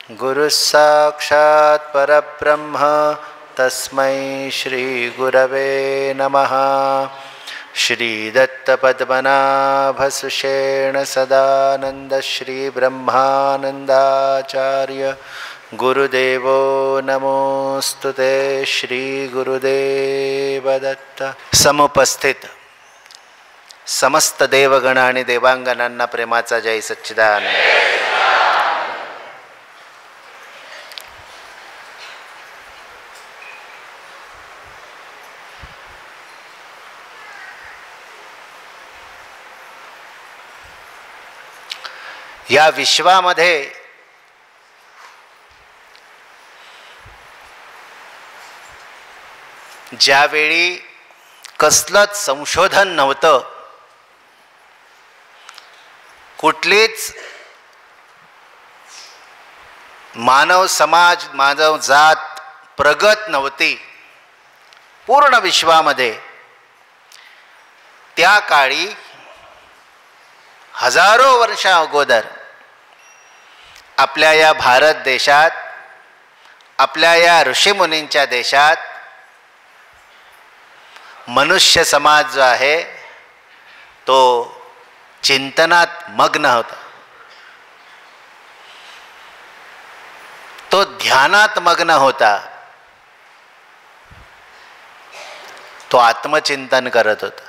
गुरुः साक्षात् परब्रह्म तस्मै श्री गुरवे नमः। श्रीदत्तपद्मनाभसुषेण सदानंद श्री ब्रह्मानंदाचार्य गुरुदेवो नमोस्तुते। श्री गुरुदेव दत्त। समुपस्थित समस्त देवगण आणि देवांगनांना प्रेमाचा जय सच्चिदानंद। या विश्वामध्ये ज्यावेळी कसलंच संशोधन नव्हतं, कुठलीच मानव समाज मानव जात प्रगत नव्हती पूर्ण विश्वामध्ये, त्या काळी हजारो वर्षा अगोदर आपल्या या भारत देशात, आपल्या या ऋषीमुनींच्या देशात मनुष्य समाज जो आहे तो चिंतनात मग्न होता, तो ध्यानात मग्न होता, तो आत्मचिंतन करत होता।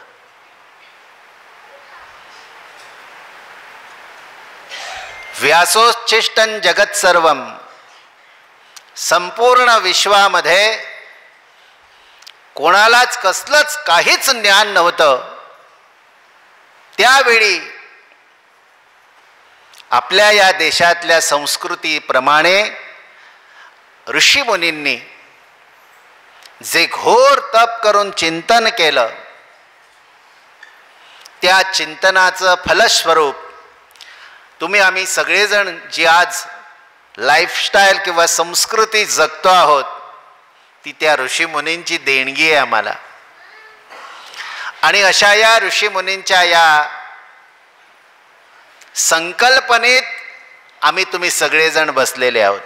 व्यासोच्छिष्टं जगत सर्वम, संपूर्ण विश्वामध्ये कोणालाच कसलंच काहीच ज्ञान नव्हतं। त्यावेळी आपल्या या देशातल्या संस्कृतीप्रमाणे ऋषीमुनींनी जे घोर तप करून चिंतन केलं, त्या चिंतनाचं फलस्वरूप तुम्ही आम्ही सगळेजण जी आज लाईफस्टाईल किंवा संस्कृती जगतो आहोत, ती त्या ऋषीमुनींची देणगी आहे आम्हाला। आणि अशा या ऋषीमुनींच्या या संकल्पनेत आम्ही तुम्ही सगळेजण बसलेले आहोत।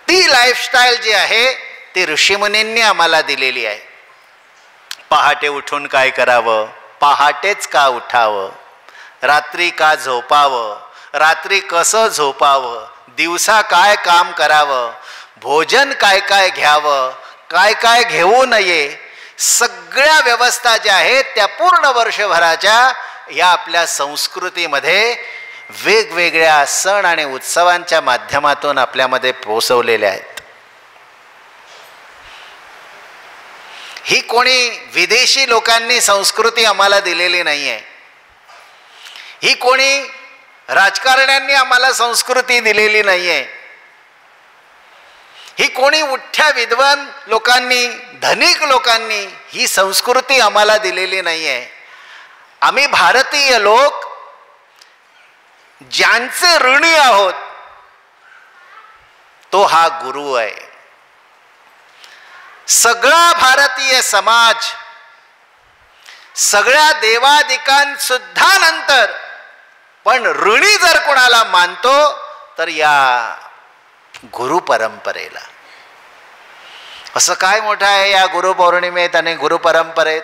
ती लाईफस्टाईल जी आहे ती ऋषीमुनींनी आम्हाला दिलेली आहे। पहाटे उठून काय करावं, पहाटेच का उठावं, रात्री का झोपावं, रात्री कसं झोपावं, दिवसा काय काम करावं, भोजन काय काय घ्यावं, काय काय घेऊ नये, सगळ्या व्यवस्था ज्या आहेत त्या पूर्ण वर्षभराच्या या आपल्या संस्कृतीमध्ये वेगवेगळ्या सण आणि उत्सवांच्या माध्यमातून आपल्यामध्ये पोहोचवलेल्या आहेत। ही कोणी विदेशी लोकांनी संस्कृती आम्हाला दिलेली नाही आहे, ही कोणी राजकारण्यांनी आम्हाला संस्कृती दिलेली नाही आहे, ही कोणी उठ्या विद्वान लोकांनी, धनिक लोकांनी ही संस्कृती आम्हाला दिलेली नाही आहे। आम्ही भारतीय लोक ज्यांचे ऋणी आहोत तो हा गुरु आहे। सगळा भारतीय समाज सगळ्या देवादिकांसुद्धा नंतर पण ऋणी जर कोणाला मानतो तर या गुरु परंपरेला। असं काय मोठं आहे या गुरुपौर्णिमेत आणि गुरुपरंपरेत?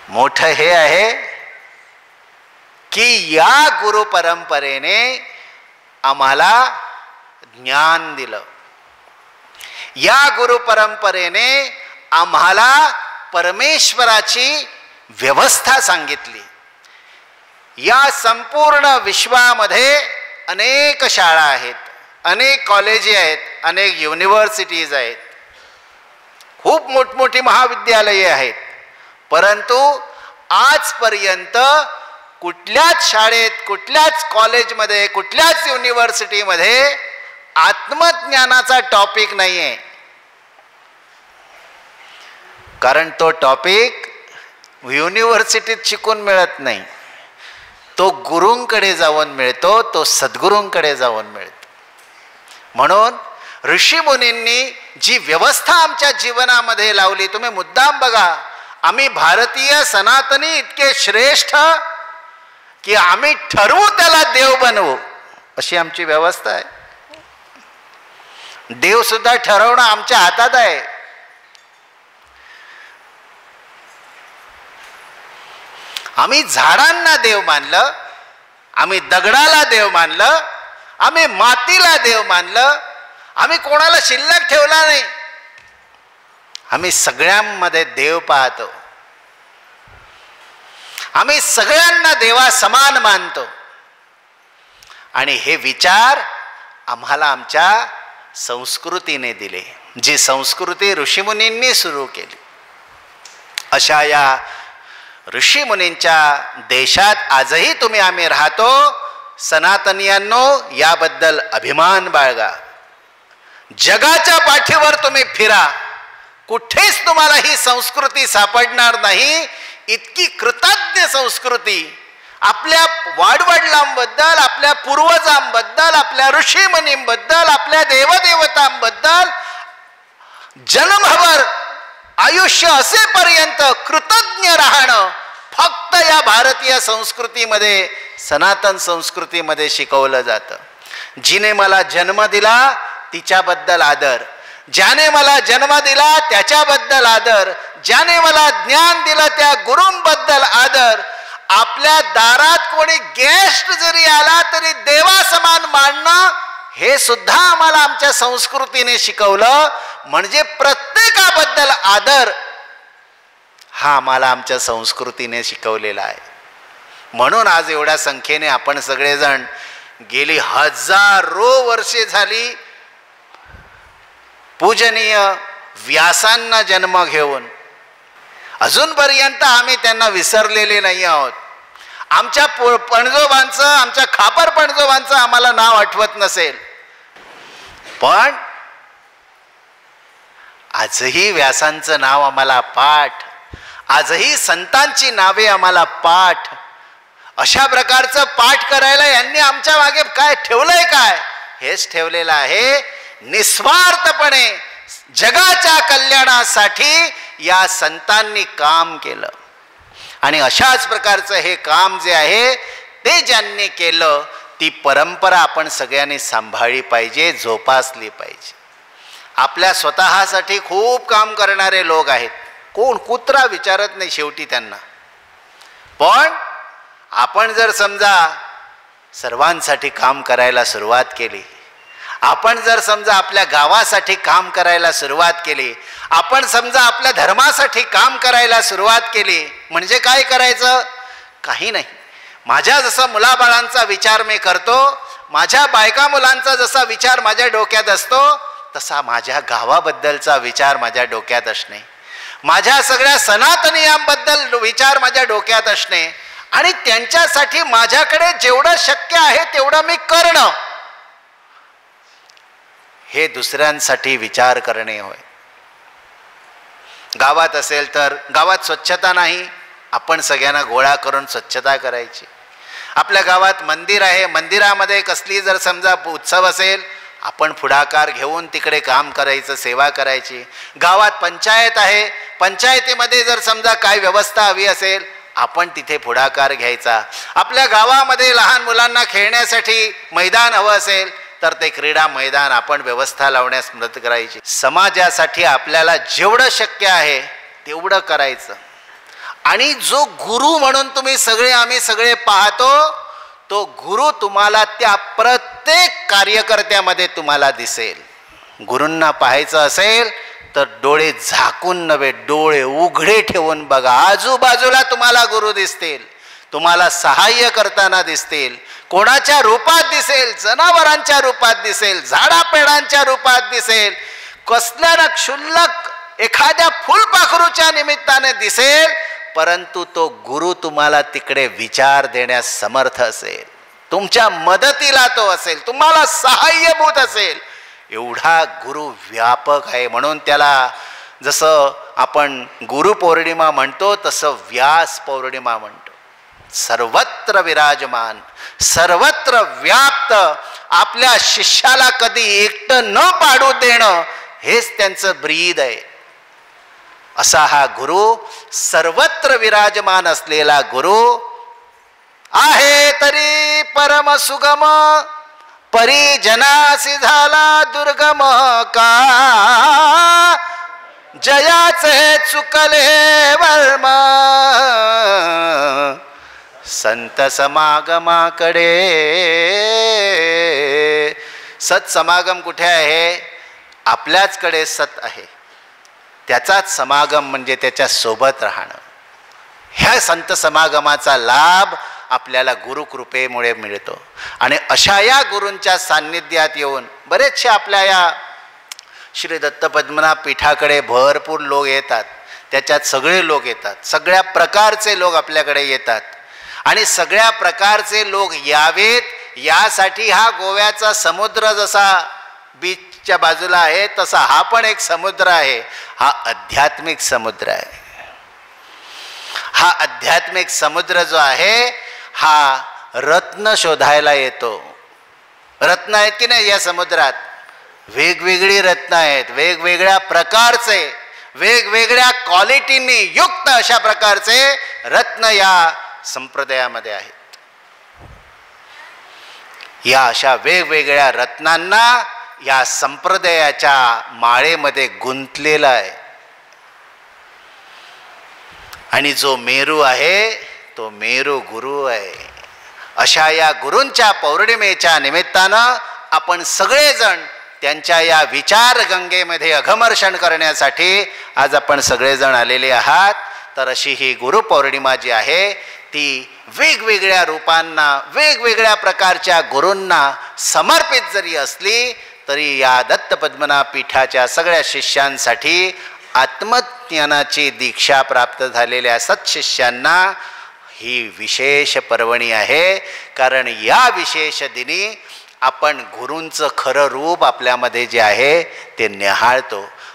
मोठं हे आहे की या गुरुपरंपरेने आम्हाला ज्ञान दिलं, या गुरुपरंपरेने आम्हाला परमेश्वराची व्यवस्था सांगितली। या संपूर्ण विश्वामध्ये अनेक शाळा आहेत, अनेक कॉलेजे आहेत, अनेक युनिव्हर्सिटीज आहेत, खूप मोठमोठी महाविद्यालये आहेत, परंतु आजपर्यंत कुठल्याच शाळेत, कुठल्याच कॉलेजमध्ये, कुठल्याच युनिव्हर्सिटीमध्ये आत्मज्ञानाचा टॉपिक नाही आहे। कारण तो टॉपिक युनिव्हर्सिटीत शिकून मिळत नाही, तो गुरूंकडे जाऊन मिळतो, तो सद्गुरूंकडे जाऊन मिळतो। म्हणून ऋषीमुनींनी जी व्यवस्था आमच्या जीवनामध्ये लावली, तुम्ही मुद्दाम बघा, आम्ही भारतीय सनातनी इतके श्रेष्ठ की आम्ही ठरवू त्याला देव बनवू, अशी आमची व्यवस्था आहे. देव सुद्धा ठरवणं आमच्या हातात आहे. आम्ही झाडांना देव मानलं, आम्ही दगडाला देव मानलं, आम्ही मातीला देव मानलं, आम्ही कोणाला शिल्लक ठेवला नाही. आम्ही सगळ्यांमध्ये देव पाहतो. आम्ही सगळ्यांना देवा समान मानतो. आणि हे विचार आम्हाला आमच्या संस्कृतीने दिले, जी संस्कृती ऋषीमुनींनी सुरू केली. अशा या ऋषीमुनींच्या देशात आजही तुम्ही आम्ही राहतो. सनातनियांनो, याबद्दल अभिमान बाळगा. जगाच्या पाठीवर तुम्ही फिरा, कुठेच तुम्हाला ही संस्कृती सापडणार नाही. इतकी कृतज्ञ संस्कृती आपल्या वाडवडिलांबद्दल, आपल्या पूर्वजांबद्दल, आपल्या ऋषीमुनींबद्दल, आपल्या देवदेवतांबद्दल जन्मभर आयुष्य असेपर्यंत कृतज्ञ राहणं फक्त या भारतीय संस्कृतीमध्ये, सनातन संस्कृतीमध्ये शिकवलं जातं. जिने मला जन्म दिला तिच्याबद्दल आदर, ज्याने मला जन्म दिला त्याच्याबद्दल आदर, ज्याने मला ज्ञान दिलं त्या गुरूंबद्दल आदर. आपल्या दारात कोणी गेस्ट जरी आला तरी देवा समान मानणं हे सुद्धा आम्हाला आमच्या संस्कृतीने शिकवलं. म्हणजे प्रत्येकाबद्दल आदर हा आम्हाला आमच्या संस्कृतीने शिकवलेला आहे. म्हणून आज एवढ्या संख्येने आपण सगळेजण गेली हजारो वर्षे झाली पूजनीय व्यासांना जन्म घेऊन अजूनपर्यंत आम्ही त्यांना विसरलेले नाही आहोत. आमच्या पणजोबांचं, आमच्या खापर पणजोबांचं आम्हाला नाव आठवत नसेल, पण आजही व्यासांचं नाव आम्हाला पाठ, आजही संतांची नावे आम्हाला पाठ. अशा प्रकारचं पाठ करायला यांनी आमच्या मागे काय ठेवलंय? काय हेच ठेवलेलं आहे, निस्वार्थपणे जगाच्या कल्याणासाठी या संतांनी काम केलं. आणि अशाच प्रकारचं हे काम जे आहे ते ज्यांनी केलं, ती परंपरा आपण सगळ्यांनी सांभाळली पाहिजे, जोपासली पाहिजे. आपल्या स्वतःसाठी खूप काम करणारे लोक आहेत, कोण कुत्रा विचारत नाही शेवटी त्यांना. पण आपण जर समजा सर्वांसाठी काम करायला सुरुवात केली, आपण जर समजा आपल्या गावासाठी काम करायला सुरुवात केली, आपण समजा आपल्या धर्मासाठी काम करायला सुरुवात केली, म्हणजे काय करायचं? काही नाही. माझ्या जसा मुलाबाळांचा विचार मी करतो, माझ्या बायका मुलांचा जसा विचार माझ्या डोक्यात असतो, तसा माझ्या गावाबद्दलचा विचार माझ्या डोक्यात असणे, माझ्या सगळ्या सनातनीयांबद्दल विचार माझ्या डोक्यात असणे, आणि त्यांच्यासाठी माझ्याकडे जेवढं शक्य आहे तेवढं मी करणं, हे दुसऱ्यांसाठी विचार करणे होय. गावात असेल तर गावात स्वच्छता नाही, आपण सगळ्यांना गोळा करून स्वच्छता करायची. आपल्या गावात मंदिर आहे, मंदिरामध्ये कसली जर समजा उत्सव असेल, आपण पुढाकार घेऊन तिकडे काम करायचं, सेवा करायची. गावात पंचायत आहे, पंचायतीमध्ये जर समजा काय व्यवस्था हवी असेल, आपण तिथे पुढाकार घ्यायचा. आपल्या गावामध्ये लहान मुलांना खेळण्यासाठी मैदान हवं असेल तर ते क्रीडा मैदान आपण व्यवस्था लावण्यास मदत करायची. समाजासाठी आपल्याला जेवढं शक्य आहे तेवढं करायचं. आणि जो गुरु म्हणून तुम्ही सगळे आम्ही सगळे पाहतो, तो गुरु तुम्हाला त्या प्रत्येक कार्यकर्त्यामध्ये तुम्हाला दिसेल. गुरूंना पाहायचं असेल तर डोळे झाकून नव्हे, डोळे उघडे ठेवून बघा. आजूबाजूला तुम्हाला गुरु दिसतील, तुम्हाला सहाय्य करताना दिसतील. कोणाच्या रूपात दिसेल? जनावरांच्या रूपात दिसेल, झाडापेडांच्या रूपात दिसेल, कसल्या ना क्षुल्लक एखाद्या फुलपाखरूच्या निमित्ताने दिसेल, परंतु तो गुरु तुम्हाला तिकडे विचार देण्यास समर्थ असेल, तुमच्या मदतीला तो असेल, तुम्हाला सहाय्यभूत असेल. एवढा गुरु व्यापक आहे. म्हणून त्याला जसं आपण गुरुपौर्णिमा म्हणतो तसं व्यास पौर्णिमा म्हणतो. सर्वत्र विराजमान, सर्वत्र व्याप्त, आपल्या शिष्याला कधी एकटं न पाडू देणं हेच त्यांचं ब्रीद आहे. असा हा गुरु, सर्वत्र विराजमान असलेला गुरु आहे. तरी परम सुगम परिजनासी झाला दुर्गम का, जयाचे चुकले वर्म, संत समागमाकडे. सत्समागम कुठे आहे? आपल्याचकडे सत आहे, त्याचाच समागम म्हणजे त्याच्या सोबत राहणं. ह्या संत समागमाचा लाभ आपल्याला गुरुकृपेमुळे मिळतो. आणि अशा या गुरूंच्या सान्निध्यात येऊन बरेचसे आपल्या या श्री दत्तपद्मनाभ पीठाकडे भरपूर लोक येतात. त्याच्यात सगळे लोक येतात, सगळ्या प्रकारचे लोक आपल्याकडे येतात. आणि सगळ्या प्रकारचे लोक यावेत यासाठी हा गोव्याचा समुद्र जसा बीचच्या बाजूला आहे तसा हा पण एक समुद्र आहे. हा आध्यात्मिक समुद्र आहे. हा आध्यात्मिक समुद्र जो आहे हा रत्न शोधायला येतो. रत्न आहेत की नाही या समुद्रात? वेगवेगळी रत्न आहेत, वेगवेगळ्या प्रकारचे, वेगवेगळ्या क्वालिटींनी युक्त अशा प्रकारचे रत्न या संप्रदायामध्ये आहेत. या अशा वेगवेगळ्या रत्नांना या संप्रदायाच्या माळेमध्ये गुंतलेला आहे. आणि जो मेरू आहे तो मेरू गुरु आहे. अशा या गुरूंच्या पौर्णिमेच्या निमित्तानं आपण सगळेजण त्यांच्या या विचार गंगेमध्ये अघमर्षण करण्यासाठी आज आपण सगळेजण आलेले आहात. तर अशी ही गुरुपौर्णिमा जी आहे ती वेगवेगळ्या रूपांना, वेगवेगळ्या प्रकारच्या गुरूंना समर्पित जरी असली तरी या दत्तपद्मनाभ पीठाच्या सगळ्या शिष्यांसाठी, आत्मज्ञानाची दीक्षा प्राप्त झालेल्या सत्शिष्यांना ही विशेष पर्वणी आहे. कारण या विशेष दिनी आपण गुरूंचं खरं रूप आपल्यामध्ये जे आहे ते निहाळतो.